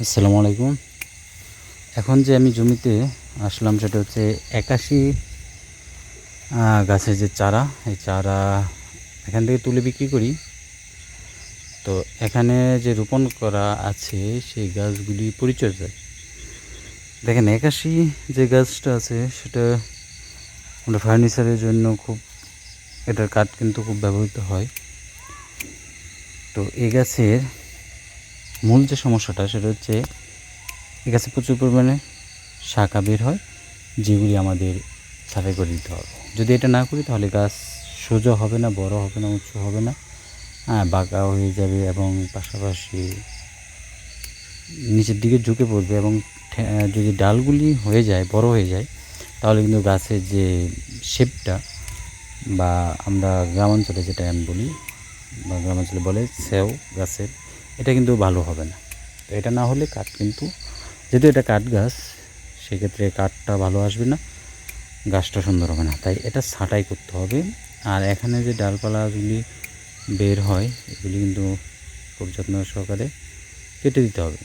আসসালামু আলাইকুম। এখন যে আমি জমিতে আসলাম সেটা হচ্ছে 81 গাছের যে চারা, এই চারা এখান থেকে তুলে বিক্রি করি। তো এখানে যে রোপণ করা আছে সেই গাছগুলি পরিচর্যায় দেখেন 81 যে গাছটা আছে সেটা আমরা ফার্নিচারের জন্য খুব, এটার কাঠ কিন্তু খুব ব্যবহৃত হয়। তো এই গাছের মূল যে সমস্যাটা সেটা হচ্ছে এই গাছে প্রচুর পরিমাণে শাখা বের হয়, যেগুলি আমাদের ছাঁটাই করে দিতে হবে। যদি এটা না করি তাহলে গাছ সোজা হবে না, বড় হবে না, উঁচু হবে না, বাঁকা হয়ে যাবে এবং পাশাপাশি নিচের দিকে ঝুঁকে পড়বে এবং যদি ডালগুলি হয়ে যায়, বড় হয়ে যায়, তাহলে কিন্তু গাছের যে শেপটা, বা আমরা গ্রামাঞ্চলে যেটা আমি বলি বা গ্রামাঞ্চলে বলে সেও গাছের, এটা কিন্তু ভালো হবে না। তো এটা না হলে কাঠ কিন্তু, যেহেতু এটা কাঠ গাছ, সেক্ষেত্রে কাঠটা ভালো আসবে না, গাছটা সুন্দর হবে না। তাই এটা ছাঁটাই করতে হবে। আর এখানে যে ডালপালাগুলি বের হয় এগুলি কিন্তু খুব যত্ন সহকারে কেটে দিতে হবে।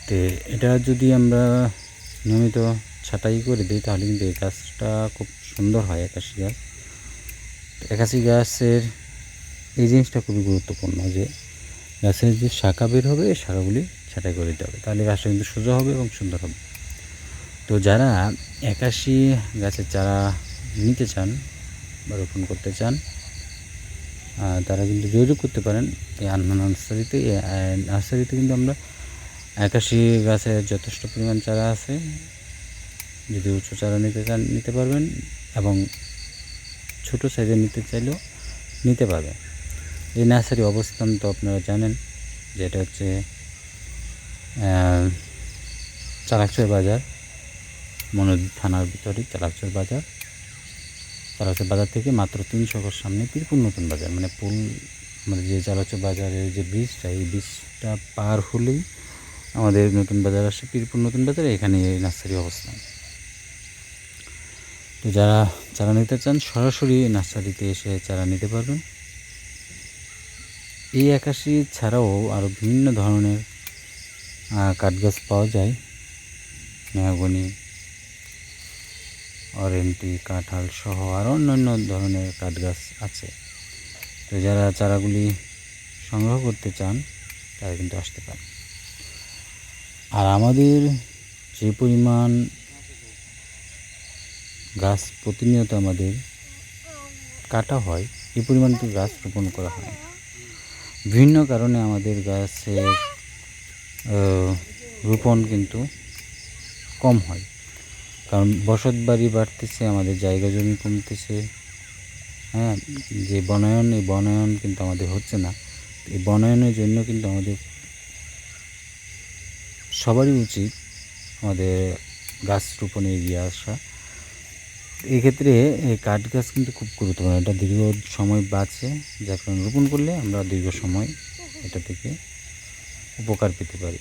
তো এটা যদি আমরা নিয়মিত ছাঁটাই করে দিই তাহলে কিন্তু এই গাছটা খুব সুন্দর হয়। 81 গাছ, 81 গাছের এই জিনিসটা খুবই গুরুত্বপূর্ণ যে গাছের যে শাখা বের হবে এই শাখাগুলি ছাঁটাই করে দিতে হবে, তাহলে গাছটা কিন্তু সোজা হবে এবং সুন্দর হবে। তো যারা 81 গাছের চারা নিতে চান বা রোপণ করতে চান, তারা কিন্তু যোগাযোগ করতে পারেন এই আন্না নার্সারিতে। নার্সারিতে কিন্তু আমরা 81 গাছের যথেষ্ট পরিমাণ চারা আছে। যদি উঁচু চারা নিতে চান নিতে পারবেন, এবং ছোট সাইজের নিতে চাইলেও নিতে পারবেন। এই নার্সারি অবস্থান তো আপনারা জানেন যে এটা হচ্ছে চালাকচর বাজার, মনোদী থানার ভিতরে চালাকচর বাজার। চালাকচর বাজার থেকে মাত্র 300 গজ সামনে পিরপুর নতুন বাজার, মানে পুল, আমাদের যে চালাকচর বাজারের যে ব্রিজটা, এই ব্রিজটা পার হলেই আমাদের নতুন বাজার আসে, পিরপুর নতুন বাজারে, এখানে এই নার্সারি অবস্থান। তো যারা চারা নিতে চান সরাসরি নার্সারিতে এসে চারা নিতে পারবেন। এই 81 ছাড়াও আরও বিভিন্ন ধরনের কাঠগাছ পাওয়া যায়, মেহগনি, অরেন্টি, কাঁঠাল সহ আরও অন্যান্য ধরনের কাঠগাছ আছে। তো যারা চারাগুলি সংগ্রহ করতে চান তারা কিন্তু আসতে পারে। আর আমাদের যে পরিমাণ গাছ প্রতিনিয়ত আমাদের কাটা হয়, এই পরিমাণ কিন্তু গাছ রোপণ করা হয়। বিভিন্ন কারণে আমাদের গাছের রোপণ কিন্তু কম হয়, কারণ বসত বাড়ি বাড়তেছে, আমাদের জায়গা জমি কমতেছে, যে বনায়ন, এই বনায়ন কিন্তু আমাদের হচ্ছে না। এই বনায়নের জন্য কিন্তু আমাদের সবারই উচিত আমাদের গাছ রোপণে এগিয়ে আসা। এক্ষেত্রে এই কাঠ গাছ কিন্তু খুব গুরুত্বপূর্ণ, এটা দীর্ঘ সময় বাঁচে, যার কারণে রোপণ করলে আমরা দীর্ঘ সময় এটা থেকে উপকার পেতে পারি।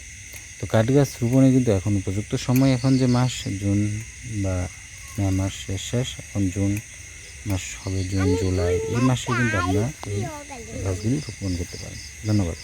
তো কাঠ গাছ রোপণে কিন্তু এখন উপযুক্ত সময়, এখন যে মাস জুন বা মে মাস শেষ, এখন জুন মাস হবে, জুন জুলাই, এই মাসে কিন্তু আমরা এই গাছগুলি রোপণ করতে পারি। ধন্যবাদ।